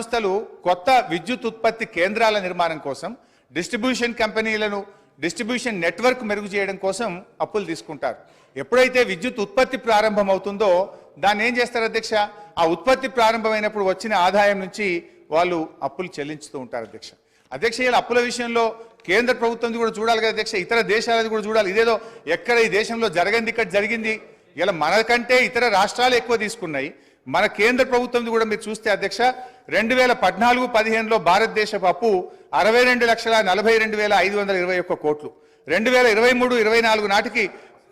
సంస్థలు కొత్త విద్యుత్ ఉత్పత్తి కేంద్రాల నిర్మాణం కోసం డిస్ట్రిబ్యూషన్ కంపెనీలను డిస్ట్రిబ్యూషన్ నెట్వర్క్ మెరుగు చేయడం కోసం అప్పులు తీసుకుంటారు. ఎప్పుడైతే విద్యుత్ ఉత్పత్తి ప్రారంభం అవుతుందో దాన్ని ఏం చేస్తారు అధ్యక్ష? ఆ ఉత్పత్తి ప్రారంభమైనప్పుడు వచ్చిన ఆదాయం నుంచి వాళ్ళు అప్పులు చెల్లించుతూ ఉంటారు అధ్యక్ష. ఇలా అప్పుల విషయంలో కేంద్ర ప్రభుత్వం కూడా చూడాలి కదా అధ్యక్ష, ఇతర దేశాలది కూడా చూడాలి. ఇదేదో ఎక్కడ ఈ దేశంలో జరగంది ఇక్కడ జరిగింది. ఇలా మనకంటే ఇతర రాష్ట్రాలు ఎక్కువ తీసుకున్నాయి. మన కేంద్ర ప్రభుత్వం కూడా మీరు చూస్తే అధ్యక్ష 2014-15లో భారతదేశపు అప్పు 62,42,521 కోట్లు. 2023-24 నాటికి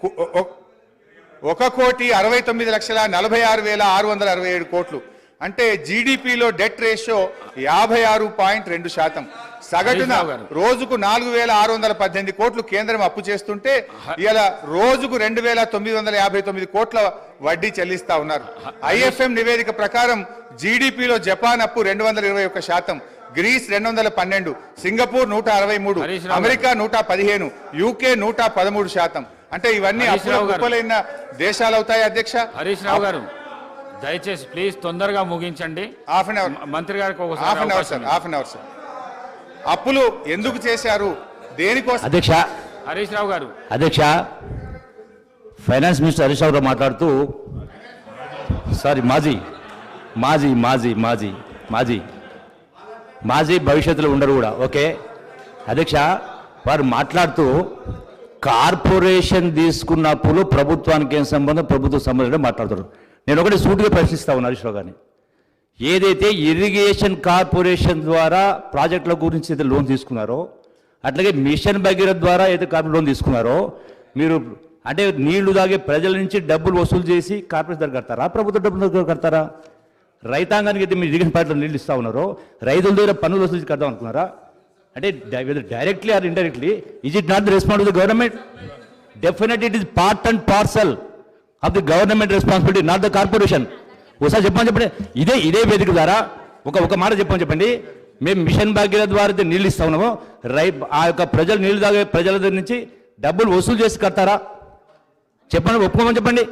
1,69,46,667 కోట్లు. అంటే జీడిపిలో డెట్ రేషియో 56.2%. సగటున రోజుకు 4,618 కోట్లు కేంద్రం అప్పు చేస్తుంటే ఇలా రోజుకు 2,959 కోట్ల వడ్డీ చెల్లిస్తా ఉన్నారు. IFM నివేదిక ప్రకారం జీడిపిలో జపాన్ అప్పు 221%, గ్రీస్ 212, సింగపూర్ 163, అమెరికా 115, UK 113%. అంటే ఇవన్నీ అప్పులైన దేశాలు అవుతాయి అధ్యక్ష. హరీష్ రావు గారు దయచేసి ప్లీజ్ తొందరగా ముగించండి. హాఫ్ అన్ అవర్ మంత్రి గారికి హాఫ్ అన్ అవర్ సార్. అప్పులు ఎందుకు చేశారు, దేనికోసం? అధ్యక్ష హరీష్ రావు గారు. అధ్యక్ష, ఫైనాన్స్ మినిస్టర్ హరీష్ రావు మాట్లాడుతూ సారీ మాజీ మాజీ మాజీ మాజీ మాజీ మాజీ భవిష్యత్తులో ఉండరు కూడా. ఓకే అధ్యక్ష, వారు మాట్లాడుతూ కార్పొరేషన్ తీసుకున్న అప్పులు ప్రభుత్వానికి ఏం సంబంధం, ప్రభుత్వ సంబంధం మాట్లాడుతారు. నేను ఒకటి సూటిగా ప్రశ్నిస్తా ఉన్నాను హరీష్ రావు గారిని. ఏదైతే ఇరిగేషన్ కార్పొరేషన్ ద్వారా ప్రాజెక్టుల గురించి అయితే లోన్ తీసుకున్నారో, అట్లాగే మిషన్ భగీరథ ద్వారా అయితే కార్పొరేట్ లోన్ తీసుకున్నారో, మీరు అంటే నీళ్లు తాగే ప్రజల నుంచి డబ్బులు వసూలు చేసి కార్పొరేషన్ దగ్గర కడతారా, ప్రభుత్వ డబ్బుల దగ్గర కడతారా? రైతాంగానికి అయితే మీరు ఇరిగేషన్ పార్టీలో నీళ్ళు ఇస్తా ఉన్నారో, రైతుల దగ్గర పన్నులు వసూలు చేసి కడదాం అనుకున్నారా? అంటే directly or indirectly is it not the responsibility of the government? Definitely it is part and parcel of the government responsibility, not the corporation. ఒకసారి చెప్పండి. ఇదే వేదిక ద్వారా ఒక మాట చెప్పండి. మేము మిషన్ భాగీరథ ద్వారా నీళ్ళు ఇస్తా ఉన్నాము, ఆ యొక్క ప్రజలు నీళ్లు తాగే ప్రజల దగ్గర నుంచి డబ్బులు వసూలు చేసి కడతారా? చెప్పండి, ఒప్పుకోమని చెప్పండి.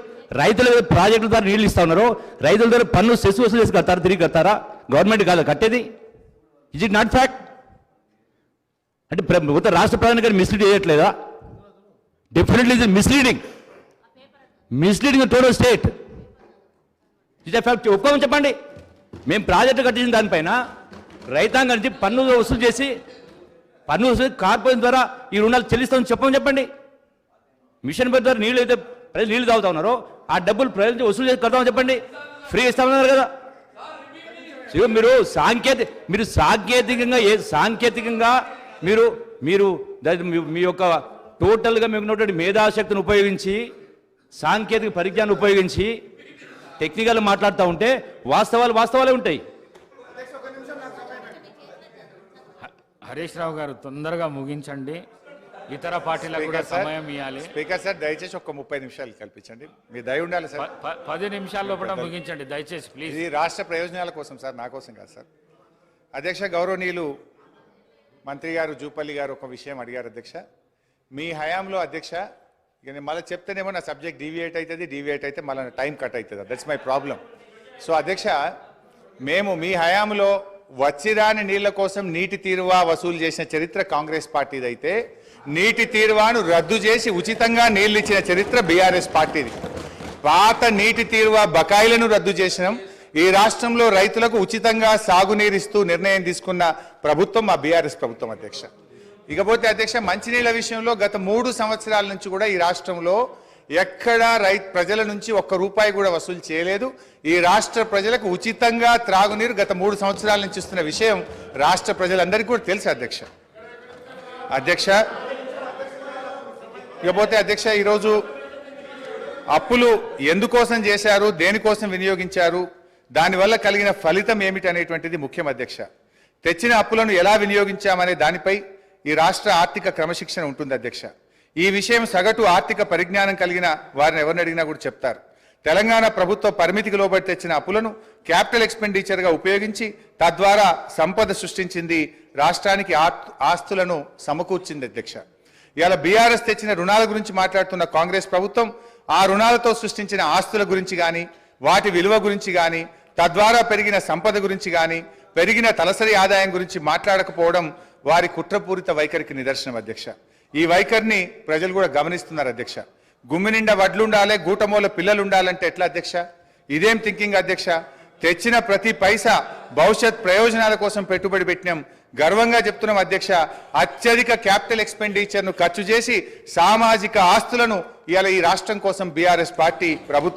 రైతుల ప్రాజెక్టుల ద్వారా నీళ్ళు ఇస్తా ఉన్నారు, రైతుల దగ్గర పన్ను సెస్ వసూలు చేసి కడతారా, తిరిగి కడతారా? గవర్నమెంట్ కాదు కట్టేది. Is it not fact? అంటే మొత్తం రాష్ట్ర ప్రధాని గారు మిస్లీడ్ చేయట్లేదా? Definitely is misleading total state. ఇదే ఫ్యాక్ట్, ఒప్పుకోమని చెప్పండి. మేము ప్రాజెక్టు కట్టించిన దానిపైన రైతాంగం నుంచి పన్ను వసూలు చేసి కార్పొరేషన్ ద్వారా ఈ రుణాలు చెల్లిస్తామని చెప్పండి. మిషన్ భగీరథ ద్వారా నీళ్ళు అయితే ప్రజలు నీళ్ళు తాగుతా ఉన్నారో ఆ డబ్బులు ప్రజల నుంచి వసూలు చేసి కడతామని చెప్పండి. ఫ్రీ ఇస్తామన్నారు కదా. మీరు సాంకేతికంగా మీరు మీ యొక్క టోటల్గా మీకు ఉన్నటువంటి మేధాశక్తిని ఉపయోగించి, సాంకేతిక పరిజ్ఞానం ఉపయోగించి టెక్నికల్ మాట్లాడుతూ ఉంటే వాస్తవాలే ఉంటాయి. హరీష్ రావు గారు తొందరగా ముగించండి, ఇతర పార్టీలకు కూడా సమయం ఇవ్వాలి. స్పీకర్ సార్ దయచేసి ఒక 30 నిమిషాలు కల్పించండి, మీ దయ ఉండాలి సార్. 10 నిమిషాల్లో కూడా ముగించండి దయచేసి ప్లీజ్. ఇది రాష్ట్ర ప్రయోజనాల కోసం సార్, నా కోసం కాదు సార్. అధ్యక్ష, గౌరవనీయులు మంత్రి గారు జూపల్లి గారు ఒక విషయం అడిగారు అధ్యక్ష. మీ హయాంలో అధ్యక్ష, ఇక నేను మళ్ళీ చెప్తేనేమో నా సబ్జెక్ట్ డీవియేట్ అయితే మళ్ళీ టైం కట్ అవుతుంది. That's my problem. సో అధ్యక్ష, మేము మీ హయాంలో వచ్చిరాని నీళ్ల కోసం నీటి తీరువా వసూలు చేసిన చరిత్ర కాంగ్రెస్ పార్టీది అయితే, నీటి తీరువాను రద్దు చేసి ఉచితంగా నీళ్లు ఇచ్చిన చరిత్ర బీఆర్ఎస్ పార్టీది. పాత నీటి తీరువా బకాయిలను రద్దు చేసినాం. ఈ రాష్ట్రంలో రైతులకు ఉచితంగా సాగునీరిస్తూ నిర్ణయం తీసుకున్న ప్రభుత్వం మా బీఆర్ఎస్ ప్రభుత్వం అధ్యక్ష. ఇకపోతే అధ్యక్ష, మంచినీళ్ల విషయంలో గత 3 సంవత్సరాల నుంచి కూడా ఈ రాష్ట్రంలో ఎక్కడా ప్రజల నుంచి ₹1 కూడా వసూలు చేయలేదు. ఈ రాష్ట్ర ప్రజలకు ఉచితంగా త్రాగునీరు గత 3 సంవత్సరాల నుంచి ఇస్తున్న విషయం రాష్ట్ర ప్రజలందరికీ కూడా తెలుసు అధ్యక్ష. ఇకపోతే అధ్యక్ష, ఈరోజు అప్పులు ఎందుకోసం చేశారు, దేనికోసం వినియోగించారు, దానివల్ల కలిగిన ఫలితం ఏమిటి అనేటువంటిది ముఖ్యం అధ్యక్ష. తెచ్చిన అప్పులను ఎలా వినియోగించామనే దానిపై ఈ రాష్ట్ర ఆర్థిక క్రమశిక్షణ ఉంటుంది అధ్యక్ష. ఈ విషయం సగటు ఆర్థిక పరిజ్ఞానం కలిగిన వారిని ఎవరిని అడిగినా కూడా చెప్తారు. తెలంగాణ ప్రభుత్వ పరిమితికి లోబడి తెచ్చిన అప్పులను క్యాపిటల్ ఎక్స్పెండిచర్గా ఉపయోగించి తద్వారా సంపద సృష్టించింది, రాష్ట్రానికి ఆస్తులను సమకూర్చింది అధ్యక్ష. ఇవాళ బీఆర్ఎస్ తెచ్చిన రుణాల గురించి మాట్లాడుతున్న కాంగ్రెస్ ప్రభుత్వం ఆ రుణాలతో సృష్టించిన ఆస్తుల గురించి కానీ, వాటి విలువ గురించి కానీ, తద్వారా పెరిగిన సంపద గురించి కానీ, పెరిగిన తలసరి ఆదాయం గురించి మాట్లాడకపోవడం వారి కుట్రపూరిత వైఖరికి నిదర్శనం అధ్యక్ష. ఈ వైఖరిని ప్రజలు కూడా గమనిస్తున్నారు అధ్యక్ష. గుమ్మి నిండా వడ్లు ఉండాలి, గూటమూల పిల్లలు ఉండాలంటే ఎట్లా అధ్యక్ష? ఇదేం థింకింగ్ అధ్యక్ష? తెచ్చిన ప్రతి పైసా భవిష్యత్ ప్రయోజనాల కోసం పెట్టుబడి పెట్టినాం. గర్వంగా చెప్తున్నాం అధ్యక్ష. అత్యధిక క్యాపిటల్ ఎక్స్పెండిచర్ను ఖర్చు చేసి సామాజిక ఆస్తులను ఇవాళ ఈ రాష్ట్రం కోసం బీఆర్ఎస్ పార్టీ ప్రభుత్వం